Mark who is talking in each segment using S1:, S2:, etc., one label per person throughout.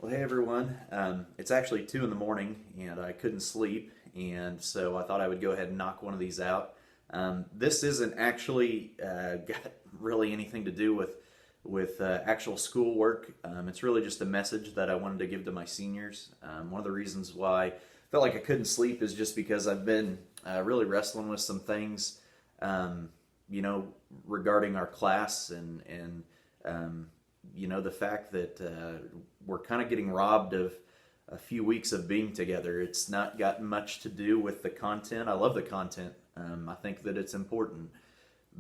S1: Well, hey everyone. It's actually 2 in the morning and I couldn't sleep, and so I thought I would go ahead and knock one of these out. This isn't actually got really anything to do with actual schoolwork. It's really just a message that I wanted to give to my seniors. One of the reasons why I felt like I couldn't sleep is just because I've been really wrestling with some things, um, you know, regarding our class and the fact that we're kind of getting robbed of a few weeks of being together. It's not got much to do with the content. I love the content. I think that it's important,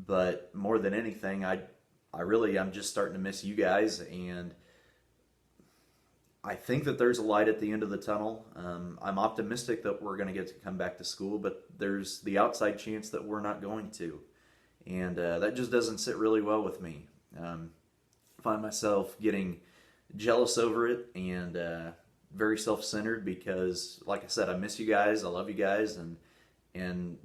S1: but more than anything, I'm just starting to miss you guys, and I think that there's a light at the end of the tunnel. I'm optimistic that we're going to get to come back to school, but there's the outside chance that we're not going to, and that just doesn't sit really well with me. Um, find myself getting jealous over it and very self-centered because, like I said, I miss you guys. I love you guys, and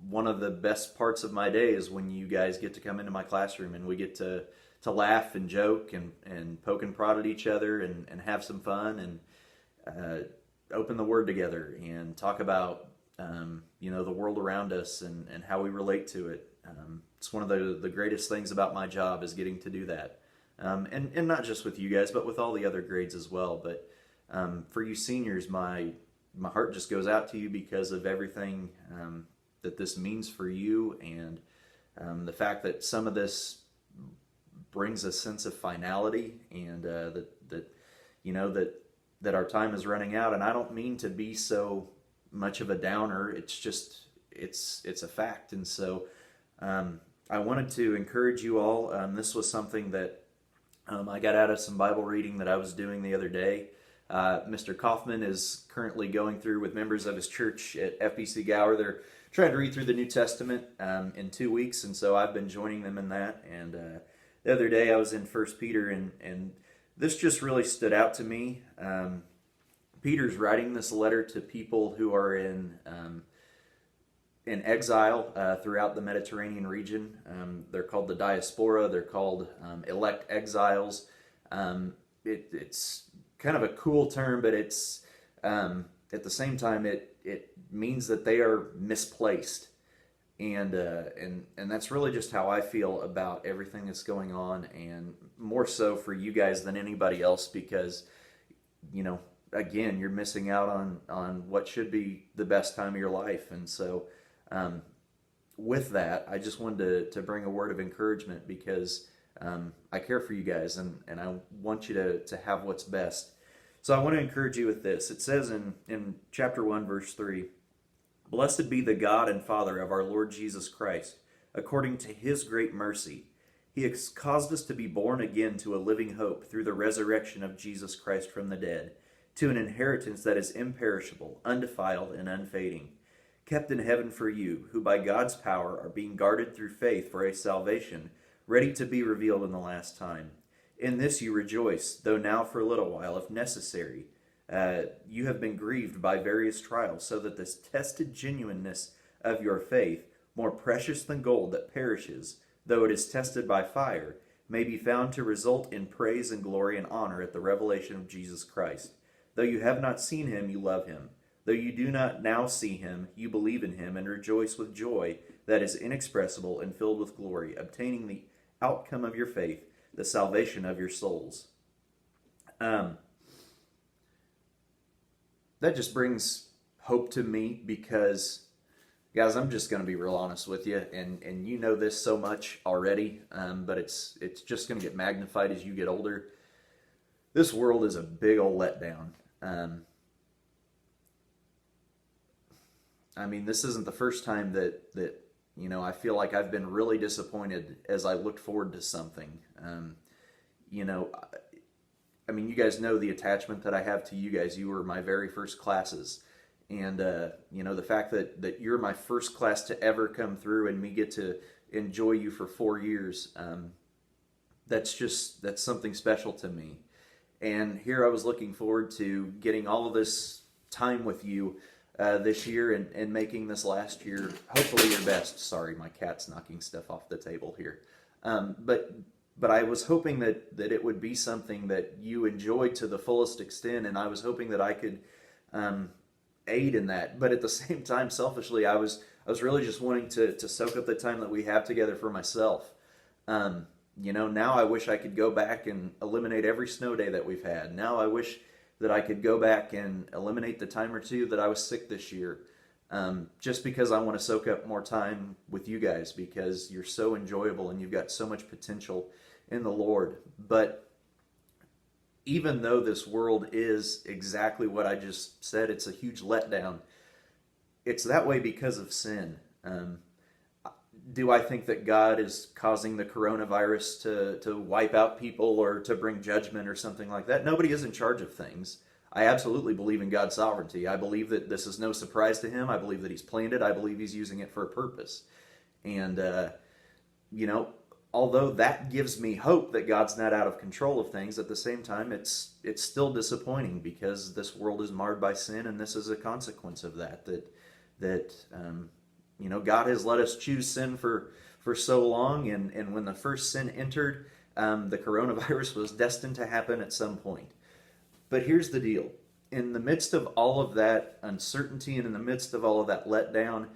S1: one of the best parts of my day is when you guys get to come into my classroom and we get to laugh and joke and poke and prod at each other and have some fun and open the Word together and talk about the world around us and how we relate to it. It's one of the greatest things about my job is getting to do that. And not just with you guys, but with all the other grades as well. But for you seniors, my heart just goes out to you because of everything that this means for you, and the fact that some of this brings a sense of finality, and that our time is running out. And I don't mean to be so much of a downer. It's just it's a fact, and so I wanted to encourage you all. This was something that I got out of some Bible reading that I was doing the other day. Mr. Kaufman is currently going through with members of his church at FBC Gower. They're trying to read through the New Testament in 2 weeks, and so I've been joining them in that. And the other day I was in First Peter, and this just really stood out to me. Peter's writing this letter to people who are in exile throughout the Mediterranean region. They're called the diaspora. They're called elect exiles. It's kind of a cool term, but it's at the same time it means that they are misplaced, and that's really just how I feel about everything that's going on, and more so for you guys than anybody else, because again, you're missing out on what should be the best time of your life. And so with that, I just wanted to bring a word of encouragement because I care for you guys, and I want you to have what's best. So I want to encourage you with this. It says in chapter 1, verse 3, "Blessed be the God and Father of our Lord Jesus Christ. According to his great mercy, he has caused us to be born again to a living hope through the resurrection of Jesus Christ from the dead, to an inheritance that is imperishable, undefiled, and unfading, kept in heaven for you, who by God's power are being guarded through faith for a salvation ready to be revealed in the last time. In this you rejoice, though now for a little while, if necessary, you have been grieved by various trials, so that this tested genuineness of your faith, more precious than gold that perishes, though it is tested by fire, may be found to result in praise and glory and honor at the revelation of Jesus Christ. Though you have not seen him, you love him. Though you do not now see him, you believe in him and rejoice with joy that is inexpressible and filled with glory, obtaining the outcome of your faith, the salvation of your souls." That just brings hope to me because, guys, I'm just going to be real honest with you, and you know this so much already, but it's just going to get magnified as you get older. This world is a big old letdown. This isn't the first time that I feel like I've been really disappointed as I looked forward to something. You know, you guys know the attachment that I have to you guys. You were my very first classes. And, the fact that you're my first class to ever come through and me get to enjoy you for 4 years, that's something special to me. And here I was looking forward to getting all of this time with you this year and making this last year hopefully your best. Sorry, my cat's knocking stuff off the table here. But but I was hoping that it would be something that you enjoyed to the fullest extent, and I was hoping that I could um, aid in that. But at the same time, selfishly, I was really just wanting to soak up the time that we have together for myself. Now I wish I could go back and eliminate every snow day that we've had. Now I wish that I could go back and eliminate the time or two that I was sick this year. Just because I want to soak up more time with you guys because you're so enjoyable and you've got so much potential in the Lord. But even though this world is exactly what I just said, it's a huge letdown. It's that way because of sin. Do I think that God is causing the coronavirus to wipe out people or to bring judgment or something like that? Nobody is in charge of things. I absolutely believe in God's sovereignty. I believe that this is no surprise to him. I believe that he's planned it. I believe he's using it for a purpose. And, although that gives me hope that God's not out of control of things, at the same time, it's still disappointing because this world is marred by sin, and this is a consequence of that. God has let us choose sin for so long, and when the first sin entered, the coronavirus was destined to happen at some point. But here's the deal. In the midst of all of that uncertainty and in the midst of all of that letdown,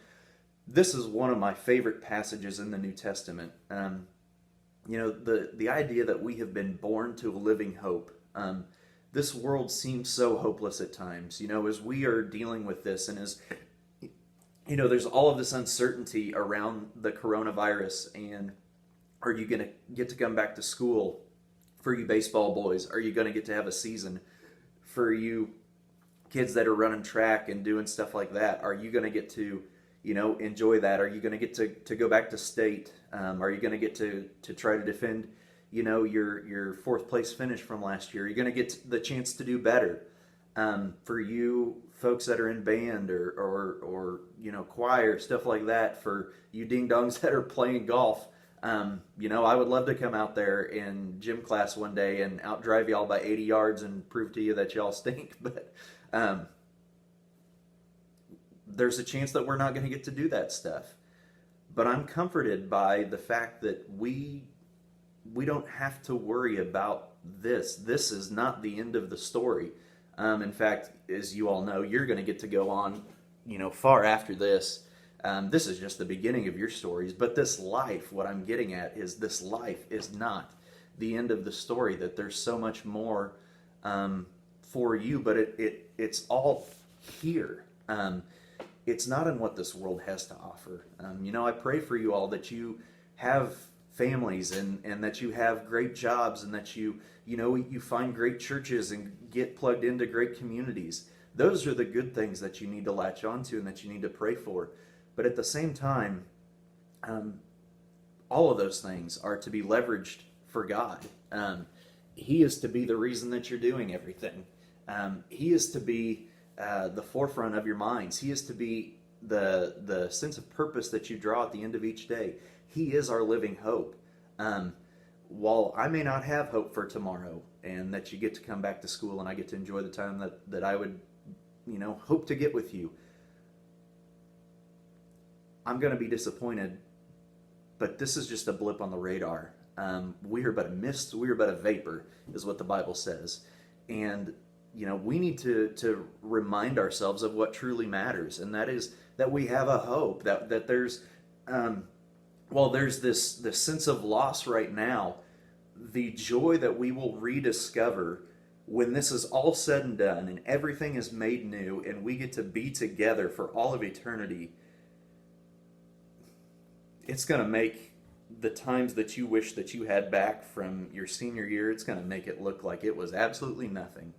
S1: this is one of my favorite passages in the New Testament. The idea that we have been born to a living hope. This world seems so hopeless at times, as we are dealing with this, and as there's all of this uncertainty around the coronavirus, and are you going to get to come back to school for you baseball boys? Are you going to get to have a season for you kids that are running track and doing stuff like that? Are you going to get to, enjoy that? Are you going to get to go back to state? Are you going to get to try to defend, your fourth place finish from last year? Are you going to get the chance to do better? For you folks that are in band or choir, stuff like that, for you ding-dongs that are playing golf, I would love to come out there in gym class one day and outdrive y'all by 80 yards and prove to you that y'all stink. But there's a chance that we're not going to get to do that stuff. But I'm comforted by the fact that we don't have to worry about this. This is not the end of the story. In fact, as you all know, you're going to get to go on, far after this. This is just the beginning of your stories. But this life, what I'm getting at is this life is not the end of the story, that there's so much more for you, but it's all here. It's not in what this world has to offer. I pray for you all that you have families and that you have great jobs and that you find great churches and get plugged into great communities. Those are the good things that you need to latch onto and that you need to pray for. But at the same time, all of those things are to be leveraged for God. He is to be the reason that you're doing everything. He is to be the forefront of your minds. He is to be the sense of purpose that you draw at the end of each day. He is our living hope. While I may not have hope for tomorrow and that you get to come back to school and I get to enjoy the time that I would, hope to get with you, I'm going to be disappointed, but this is just a blip on the radar. We are but a mist, we are but a vapor, is what the Bible says. And, we need to remind ourselves of what truly matters, and that is that we have a hope, that there's, while there's this sense of loss right now, the joy that we will rediscover when this is all said and done and everything is made new and we get to be together for all of eternity, it's going to make the times that you wish that you had back from your senior year, it's going to make it look like it was absolutely nothing.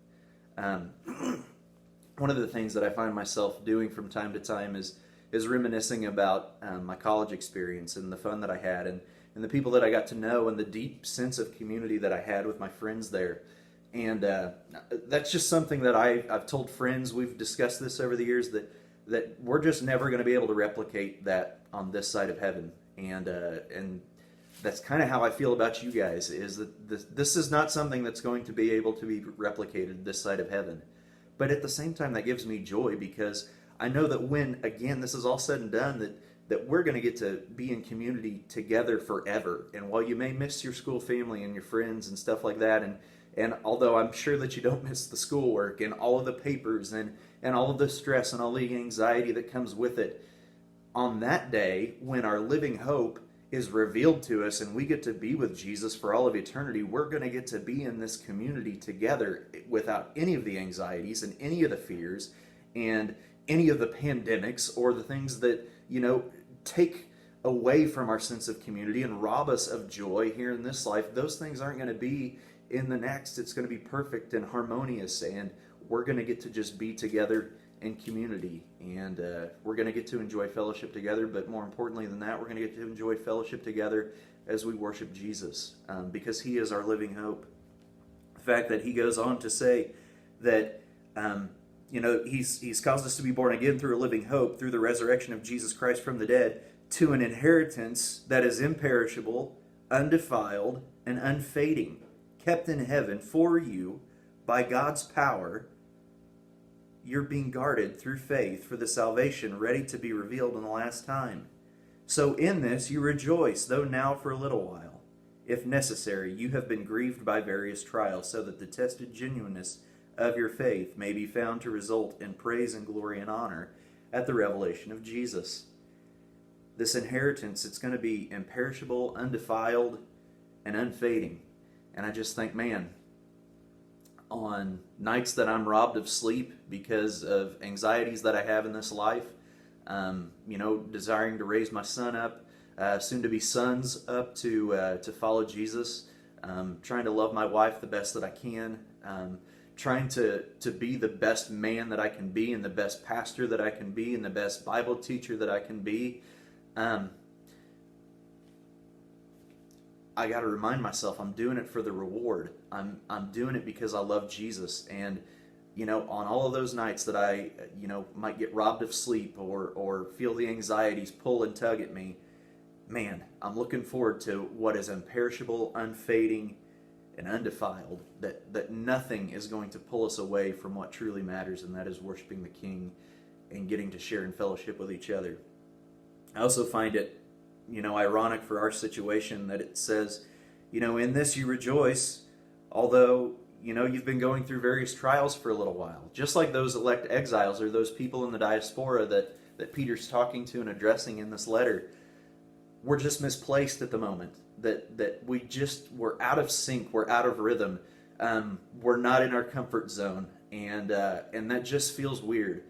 S1: One of the things that I find myself doing from time to time is reminiscing about my college experience and the fun that I had and the people that I got to know and the deep sense of community that I had with my friends there. And that's just something that I've told friends, we've discussed this over the years, that we're just never going to be able to replicate that on this side of heaven. And that's kind of how I feel about you guys, is that this is not something that's going to be able to be replicated this side of heaven. But at the same time, that gives me joy because I know that when, again, this is all said and done, that we're going to get to be in community together forever. And while you may miss your school family and your friends and stuff like that, and although I'm sure that you don't miss the schoolwork and all of the papers and all of the stress and all the anxiety that comes with it, on that day when our living hope is revealed to us and we get to be with Jesus for all of eternity, we're going to get to be in this community together without any of the anxieties and any of the fears and any of the pandemics or the things that, take away from our sense of community and rob us of joy here in this life. Those things aren't going to be in the next. It's going to be perfect and harmonious, and we're going to get to just be together in community, and we're going to get to enjoy fellowship together. But more importantly than that, we're going to get to enjoy fellowship together as we worship Jesus, because he is our living hope. The fact that he goes on to say that he's caused us to be born again through a living hope, through the resurrection of Jesus Christ from the dead, to an inheritance that is imperishable, undefiled, and unfading, kept in heaven for you by God's power. You're being guarded through faith for the salvation ready to be revealed in the last time. So in this you rejoice, though now for a little while, if necessary, you have been grieved by various trials, so that the tested genuineness of your faith may be found to result in praise and glory and honor at the revelation of Jesus. This inheritance, it's going to be imperishable, undefiled, and unfading. And I just think, man, on nights that I'm robbed of sleep because of anxieties that I have in this life, desiring to raise my son up, soon to be sons up to follow Jesus, trying to love my wife the best that I can, trying to be the best man that I can be, and the best pastor that I can be, and the best Bible teacher that I can be. I got to remind myself I'm doing it for the reward. I'm doing it because I love Jesus. And on all of those nights that I might get robbed of sleep or feel the anxieties pull and tug at me, man, I'm looking forward to what is imperishable, unfading, and undefiled, that nothing is going to pull us away from what truly matters, and that is worshiping the King and getting to share in fellowship with each other. I also find it, ironic for our situation that it says, in this you rejoice, although, you've been going through various trials for a little while. Just like those elect exiles or those people in the diaspora that Peter's talking to and addressing in this letter. We're just misplaced at the moment. That we're out of sync, we're out of rhythm, we're not in our comfort zone, and that just feels weird,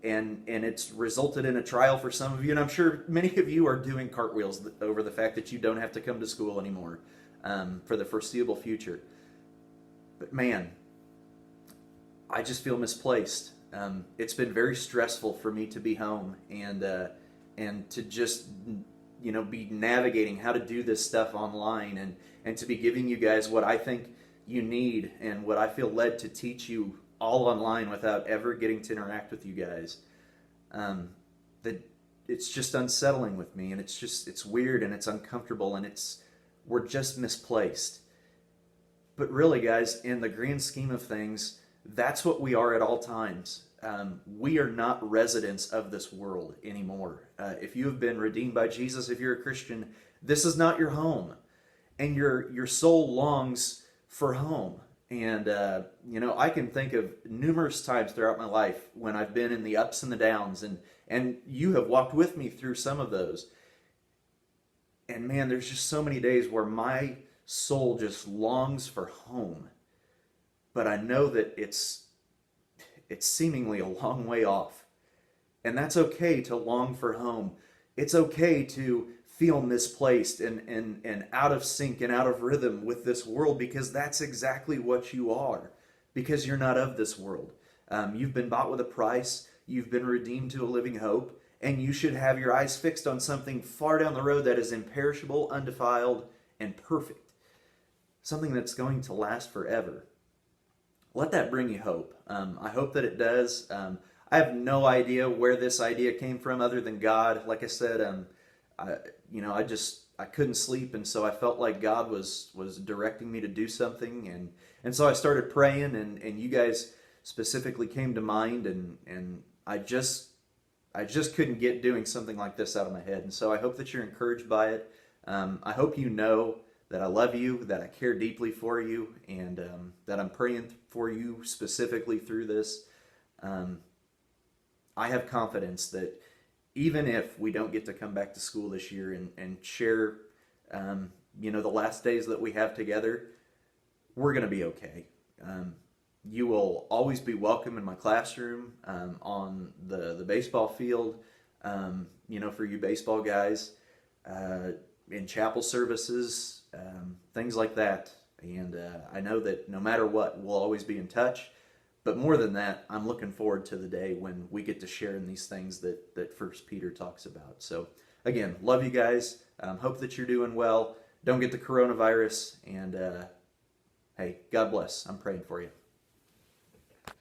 S1: and it's resulted in a trial for some of you, and I'm sure many of you are doing cartwheels over the fact that you don't have to come to school anymore for the foreseeable future. But man, I just feel misplaced. It's been very stressful for me to be home and to just be navigating how to do this stuff online and to be giving you guys what I think you need and what I feel led to teach you all online without ever getting to interact with you guys. That it's just unsettling with me, and it's weird and it's uncomfortable, and we're just misplaced. But really, guys, in the grand scheme of things, that's what we are at all times. We are not residents of this world anymore. If you have been redeemed by Jesus, if you're a Christian, this is not your home. And your soul longs for home. And, I can think of numerous times throughout my life when I've been in the ups and the downs, and you have walked with me through some of those. And man, there's just so many days where my soul just longs for home. But I know that it's seemingly a long way off. And that's okay to long for home. It's okay to feel misplaced and out of sync and out of rhythm with this world, because that's exactly what you are. Because you're not of this world. You've been bought with a price. You've been redeemed to a living hope. And you should have your eyes fixed on something far down the road that is imperishable, undefiled, and perfect. Something that's going to last forever. Let that bring you hope. I hope that it does. I have no idea where this idea came from other than God. Like I said, I couldn't sleep, and so I felt like God was directing me to do something, and so I started praying, and you guys specifically came to mind, and I I just couldn't get doing something like this out of my head. And so I hope that you're encouraged by it. I hope you know that I love you, that I care deeply for you, and that I'm praying for you specifically through this. I have confidence that even if we don't get to come back to school this year and share, the last days that we have together, we're going to be okay. You will always be welcome in my classroom, on the baseball field, for you baseball guys, in chapel services, things like that. And I know that no matter what, we'll always be in touch. But more than that, I'm looking forward to the day when we get to share in these things that First Peter talks about. So again, love you guys. Hope that you're doing well. Don't get the coronavirus. And hey, God bless. I'm praying for you.